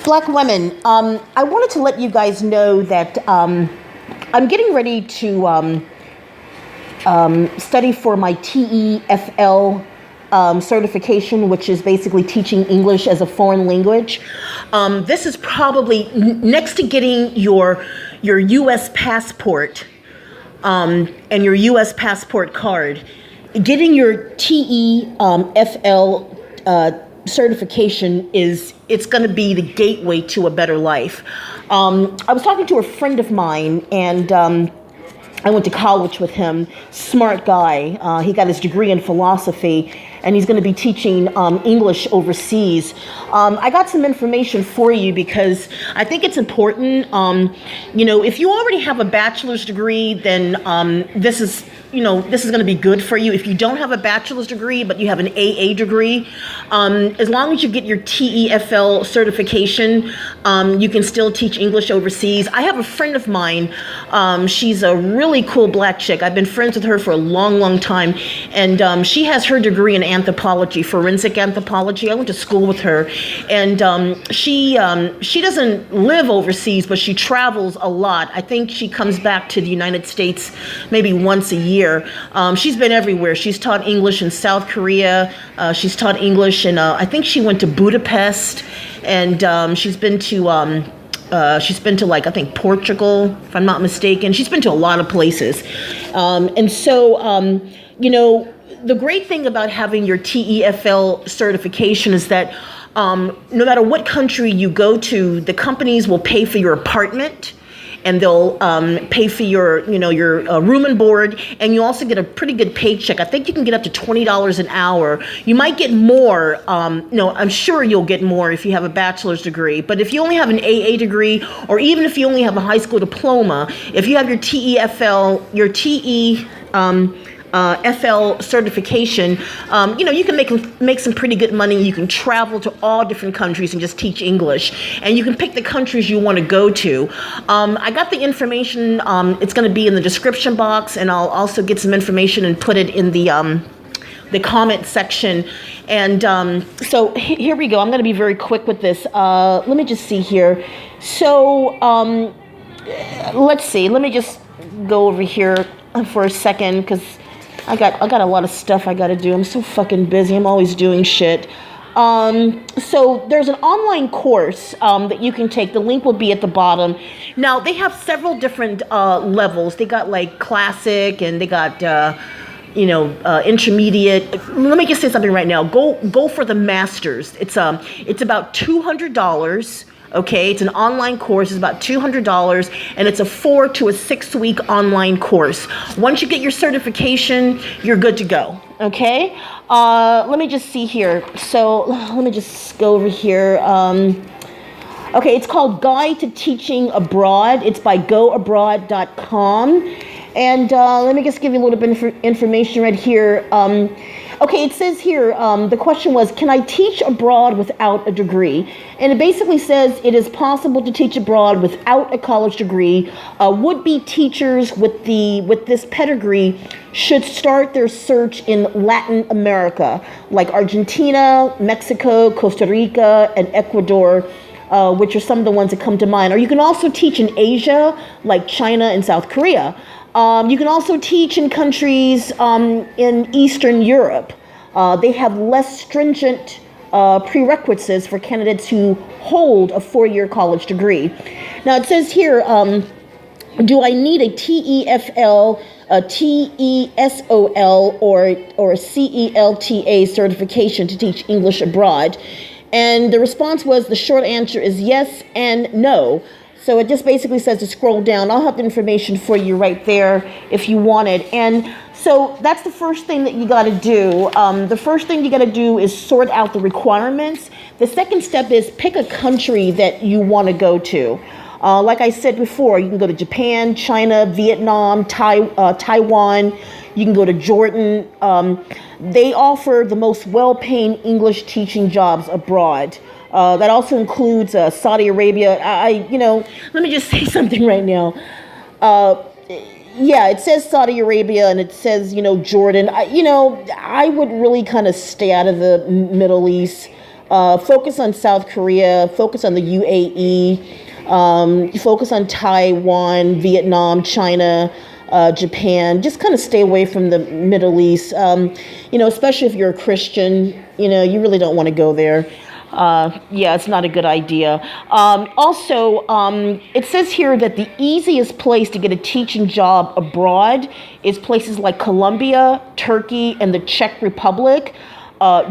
Black women, I wanted to let you guys know that I'm getting ready to study for my TEFL certification, which is basically teaching English as a foreign language. This is probably next to getting your U.S. passport and your U.S. passport card. Getting your TEFL certification it's going to be the gateway to a better life. I was talking to a friend of mine, and I went to college with him. Smart guy. He got his degree in philosophy, and he's going to be teaching English overseas. I got some information for you because I think it's important. If you already have a bachelor's degree, then this is going to be good for you. If you don't have a bachelor's degree, but you have an AA degree, as long as you get your TEFL certification, you can still teach English overseas. I have a friend of mine. She's a really cool black chick. I've been friends with her for a long, long time. And she has her degree in anthropology, forensic anthropology. I went to school with her. And she doesn't live overseas, but she travels a lot. I think she comes back to the United States maybe once a year. She's been everywhere. She's taught English in South Korea. She's taught English in, I think she went to Budapest, and she's been to I think Portugal, if I'm not mistaken. She's been to a lot of places. The great thing about having your TEFL certification is that no matter what country you go to, the companies will pay for your apartment, and they'll pay for your room and board, and you also get a pretty good paycheck. I think you can get up to $20 an hour. You might get more. I'm sure you'll get more if you have a bachelor's degree. But if you only have an AA degree, or even if you only have a high school diploma, if you have your TEFL, your FL certification, you can make some pretty good money. You can travel to all different countries and just teach English, and you can pick the countries you want to go to. I got the information. It's going to be in the description box, and I'll also get some information and put it in the comment section. And so here we go. I'm going to be very quick with this. Let me just see here. So let's see. Let me just go over here for a second, because I got a lot of stuff I got to do. I'm so fucking busy. I'm always doing shit. So there's an online course that you can take. The link will be at the bottom. Now, they have several different levels. They got like classic, and they got intermediate. Let me just say something right now. Go for the masters. It's about $200. Okay, it's an online course. It's about $200, and it's a 4 to 6 week online course. Once you get your certification, you're good to go. Okay, let me just see here. So let me just go over here. Okay, it's called Guide to Teaching Abroad. It's by goabroad.com. And let me just give you a little bit of information right here. Okay, it says here, the question was, can I teach abroad without a degree? And it basically says it is possible to teach abroad without a college degree. Would-be teachers with this pedigree should start their search in Latin America, like Argentina, Mexico, Costa Rica, and Ecuador, which are some of the ones that come to mind. Or you can also teach in Asia, like China and South Korea. You can also teach in countries in Eastern Europe. They have less stringent prerequisites for candidates who hold a 4-year college degree. Now it says here, do I need a TEFL, a TESOL, or a CELTA certification to teach English abroad? And the response was, the short answer is yes and no. So it just basically says to scroll down. I'll have the information for you right there if you want it. And so that's the first thing that you got to do. The first thing you got to do is sort out the requirements. The second step is pick a country that you want to go to. Like I said before, you can go to Japan, China, Vietnam, Taiwan. You can go to Jordan. They offer the most well-paying English teaching jobs abroad. That also includes Saudi Arabia. Let me just say something right now. It says Saudi Arabia, and it says, Jordan. I would really kind of stay out of the Middle East. Focus on South Korea, focus on the UAE, focus on Taiwan, Vietnam, China, Japan. Just kind of stay away from the Middle East. Especially if you're a Christian, you really don't want to go there. Yeah, it's not a good idea. Also, it says here that the easiest place to get a teaching job abroad is places like Colombia, Turkey, and the Czech Republic.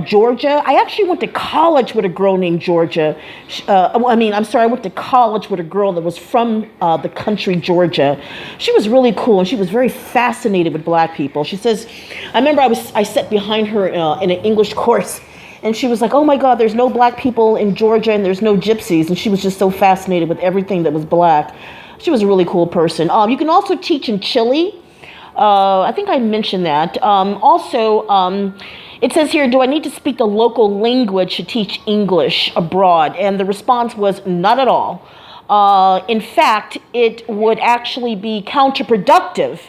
Georgia. I actually went to college with a girl named Georgia. I went to college with a girl that was from the country Georgia. She was really cool, and she was very fascinated with black people. She says, I remember I sat behind her in an English course, and she was like, oh my God, there's no black people in Georgia, and there's no gypsies. And she was just so fascinated with everything that was black. She was a really cool person. You can also teach in Chile. I think I mentioned that. It says here, do I need to speak the local language to teach English abroad? And the response was not at all. In fact, it would actually be counterproductive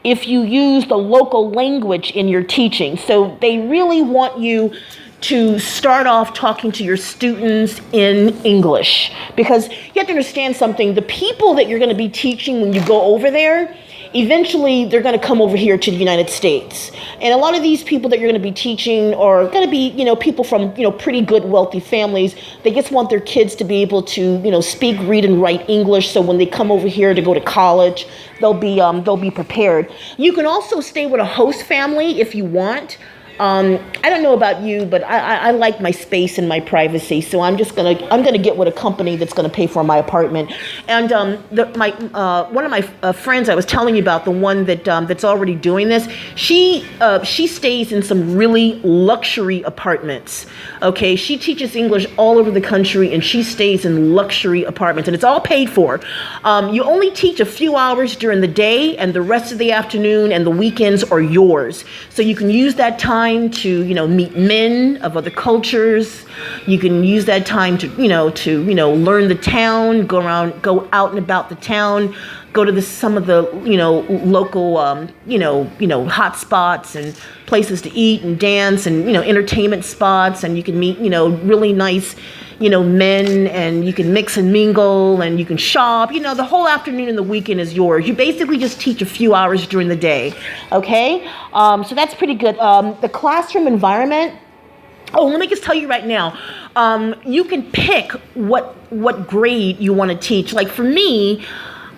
if you use the local language in your teaching. So they really want you to start off talking to your students in English, because you have to understand something. The people that you're going to be teaching when you go over there, eventually they're going to come over here to the United States. And a lot of these people that you're going to be teaching are going to be, people from, pretty good, wealthy families. They just want their kids to be able to, speak, read, and write English. So when they come over here to go to college, they'll be prepared. You can also stay with a host family if you want. I don't know about you, but I like my space and my privacy, so I'm gonna get with a company that's gonna pay for my apartment. And one of my friends I was telling you about, the one that's already doing this, she stays in some really luxury apartments. Okay, she teaches English all over the country, and she stays in luxury apartments, and it's all paid for. You only teach a few hours during the day, and the rest of the afternoon and the weekends are yours. So you can use that time to meet men of other cultures. You can use that time to learn the town, go out and about the town, go to some of the local hot spots and places to eat and dance and entertainment spots, and you can meet really nice men, and you can mix and mingle, and you can shop. The whole afternoon and the weekend is yours. You basically just teach a few hours during the day. Okay, so that's pretty good. The classroom environment. Oh, let me just tell you right now. You can pick what grade you want to teach. Like for me.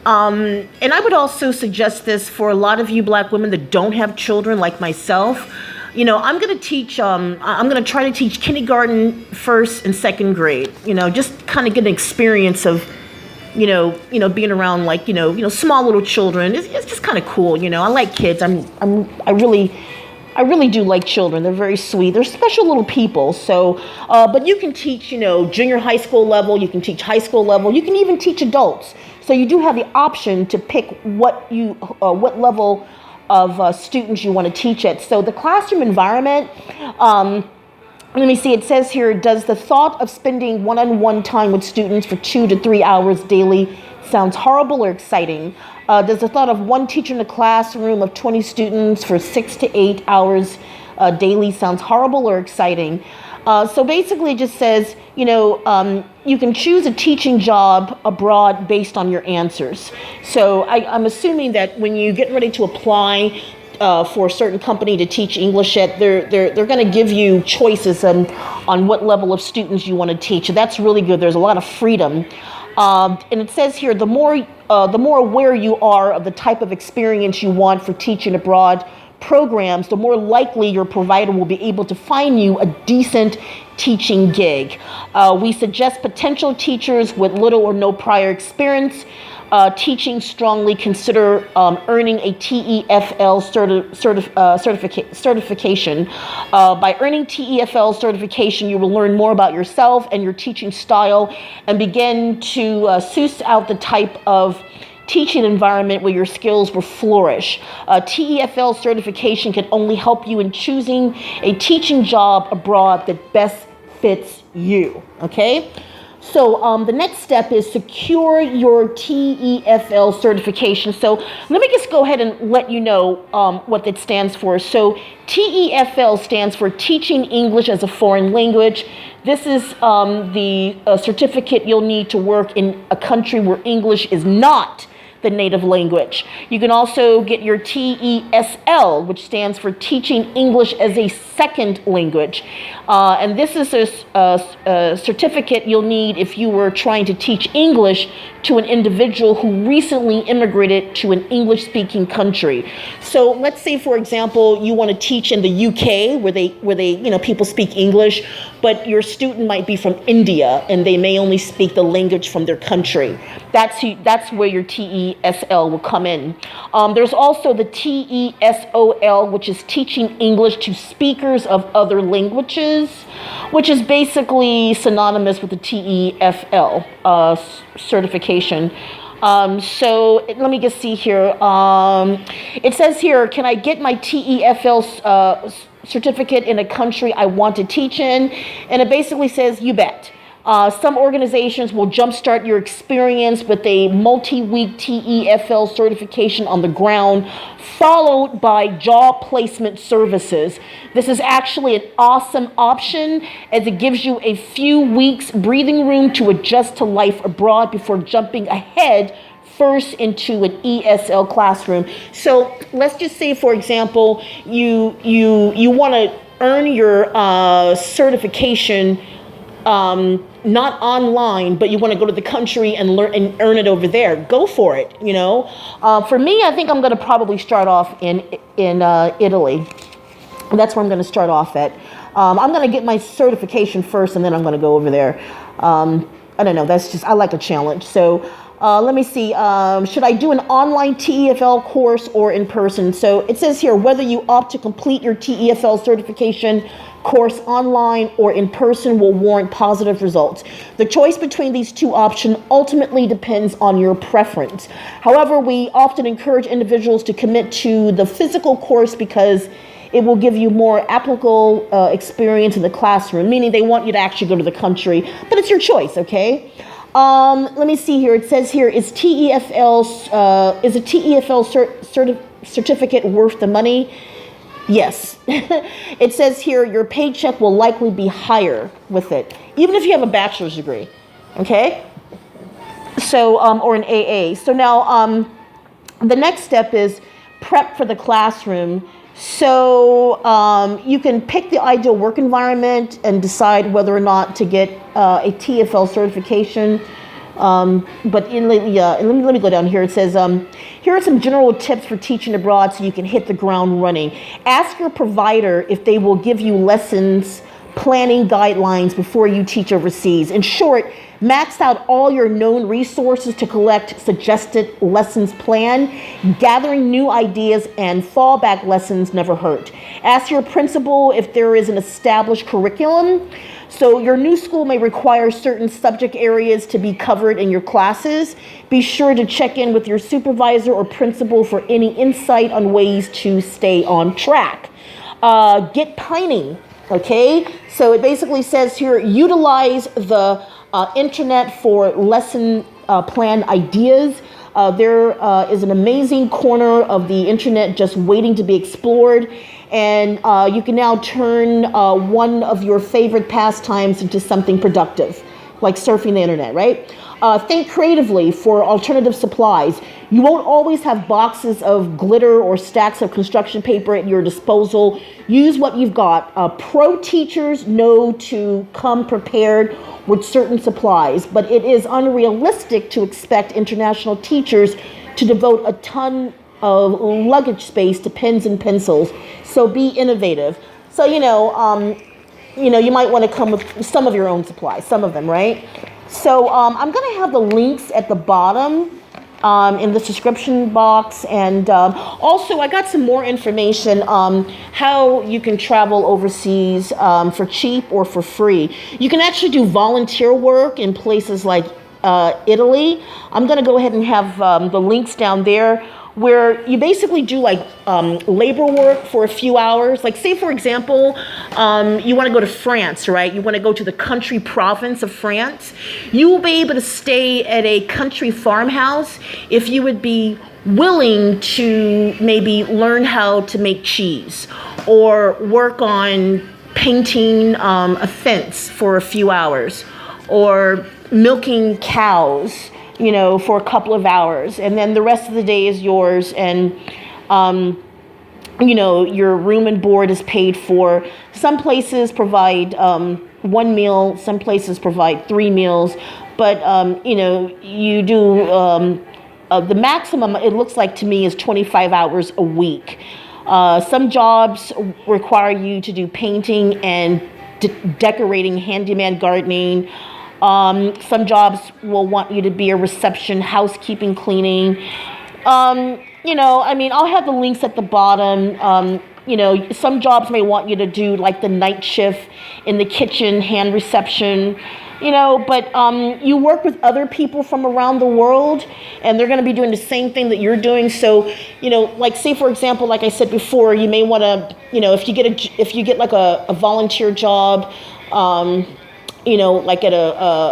And I would also suggest this for a lot of you black women that don't have children like myself. I'm going to try to teach kindergarten, first and second grade, just kind of get an experience of, being around like, small little children. It's just kind of cool. I like kids. I really do like children. They're very sweet. They're special little people. So, but you can teach, junior high school level. You can teach high school level. You can even teach adults. So you do have the option to pick what level of students you want to teach at. So the classroom environment, let me see, it says here, does the thought of spending one-on-one time with students for 2 to 3 hours daily sounds horrible or exciting? Does the thought of one teacher in a classroom of 20 students for 6 to 8 hours daily sounds horrible or exciting? So basically it just says, you can choose a teaching job abroad based on your answers. So I'm assuming that when you get ready to apply for a certain company to teach English at, they're going to give you choices on what level of students you want to teach. And that's really good. There's a lot of freedom. And it says here, the more aware you are of the type of experience you want for teaching abroad programs, the more likely your provider will be able to find you a decent teaching gig. We suggest potential teachers with little or no prior experience teaching strongly consider earning a TEFL certification. By earning TEFL certification, you will learn more about yourself and your teaching style and begin to suss out the type of teaching environment where your skills will flourish. TEFL certification can only help you in choosing a teaching job abroad that best fits you. Okay? So the next step is secure your TEFL certification. So let me just go ahead and let you know what that stands for. So TEFL stands for Teaching English as a Foreign Language. This is the certificate you'll need to work in a country where English is not the native language. You can also get your TESL, which stands for Teaching English as a Second Language. And this is a certificate you'll need if you were trying to teach English to an individual who recently immigrated to an English-speaking country. So let's say, for example, you want to teach in the UK where they people speak English, but your student might be from India and they may only speak the language from their country. That's where your TESL will come in. There's also the TESOL, which is Teaching English to Speakers of Other Languages, which is basically synonymous with the TEFL certification. So let me just see here. It says here, can I get my TEFL certificate in a country I want to teach in? And it basically says, you bet. Some organizations will jumpstart your experience with a multi-week TEFL certification on the ground, followed by job placement services. This is actually an awesome option as it gives you a few weeks breathing room to adjust to life abroad before jumping ahead first into an ESL classroom. So let's just say, for example, you want to earn your certification not online, but you want to go to the country and learn and earn it over there. Go for it. For me, I think I'm going to probably start off in Italy. That's where I'm going to start off at. I'm going to get my certification first, and then I'm going to go over there. I don't know. I like a challenge. So let me see. Should I do an online TEFL course or in person? So it says here, whether you opt to complete your TEFL certification course online or in person will warrant positive results. The choice between these two options ultimately depends on your preference. However, we often encourage individuals to commit to the physical course because it will give you more applicable experience in the classroom, meaning they want you to actually go to the country, but it's your choice, okay? Let me see here. It says here, is a TEFL certificate worth the money? Yes. It says here your paycheck will likely be higher with it, even if you have a bachelor's degree, okay? So, or an AA. So now the next step is prep for the classroom. So you can pick the ideal work environment and decide whether or not to get a TEFL certification. But let me go down here. It says, here are some general tips for teaching abroad so you can hit the ground running. Ask your provider if they will give you lessons planning guidelines before you teach overseas. In short, max out all your known resources to collect suggested lessons plan. Gathering new ideas and fallback lessons never hurt. Ask your principal if there is an established curriculum. So your new school may require certain subject areas to be covered in your classes. Be sure to check in with your supervisor or principal for any insight on ways to stay on track. Get pining, okay? So it basically says here, utilize the internet for lesson plan ideas. There is an amazing corner of the internet just waiting to be explored. And you can now turn one of your favorite pastimes into something productive, like surfing the internet, right? Think creatively for alternative supplies. You won't always have boxes of glitter or stacks of construction paper at your disposal. Use what you've got. Pro teachers know to come prepared with certain supplies, but it is unrealistic to expect international teachers to devote a ton of luggage space to pens and pencils. So be innovative. So, you might want to come with some of your own supplies, some of them, right? So I'm going to have the links at the bottom in the description box. And also, I got some more information on how you can travel overseas for cheap or for free. You can actually do volunteer work in places like Italy. I'm going to go ahead and have the links down there. where you basically do like labor work for a few hours. Like say, for example, you want to go to France, right? You want to go to the country province of France. You will be able to stay at a country farmhouse if you would be willing to maybe learn how to make cheese or work on painting a fence for a few hours or milking cows, you know, for a couple of hours, and then the rest of the day is yours, and you know, your room and board is paid for. Some places provide one meal, some places provide 3 meals, but you know, you do the maximum, it looks like to me, is 25 hours a week. Some jobs require you to do painting and decorating, handyman gardening. Some jobs will want you to be a reception, housekeeping, cleaning. You know, I mean, I'll have the links at the bottom. You know, some jobs may want you to do like the night shift in the kitchen, hand reception, you know, but you work with other people from around the world, and they're going to be doing the same thing that you're doing. So, you know, like say, for example, like I said before, you may want to, you know, if you get like a volunteer job, you know, like at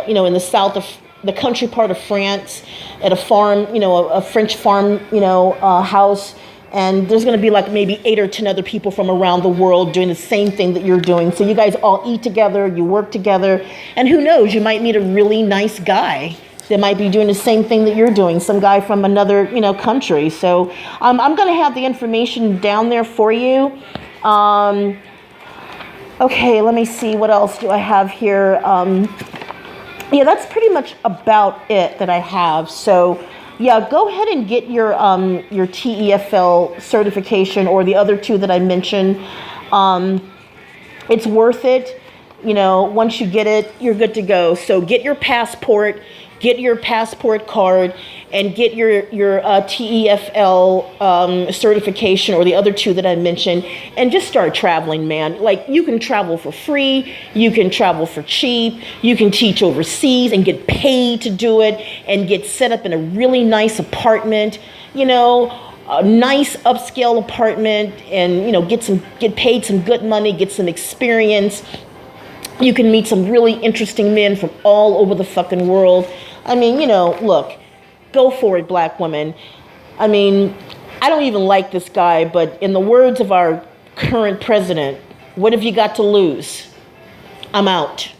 you know, in the south of the country part of France, at a farm, you know, a French farm, you know, house, and there's going to be like maybe 8 or 10 other people from around the world doing the same thing that you're doing. So you guys all eat together, you work together, and who knows, you might meet a really nice guy that might be doing the same thing that you're doing, some guy from another, you know, country. So I'm going to have the information down there for you. Okay, let me see, what else do I have here? Yeah, that's pretty much about it that I have. So yeah, go ahead and get your TEFL certification or the other 2 that I mentioned. It's worth it. You know, once you get it, you're good to go. So get your passport, get your passport card, and get your TEFL certification or the other 2 that I mentioned, and just start traveling, man. Like, you can travel for free, you can travel for cheap, you can teach overseas and get paid to do it, and get set up in a really nice apartment, you know, a nice upscale apartment, and, you know, get paid some good money, get some experience. You can meet some really interesting men from all over the fucking world. I mean, you know, look, go for it, black women. I mean, I don't even like this guy, but in the words of our current president, what have you got to lose? I'm out.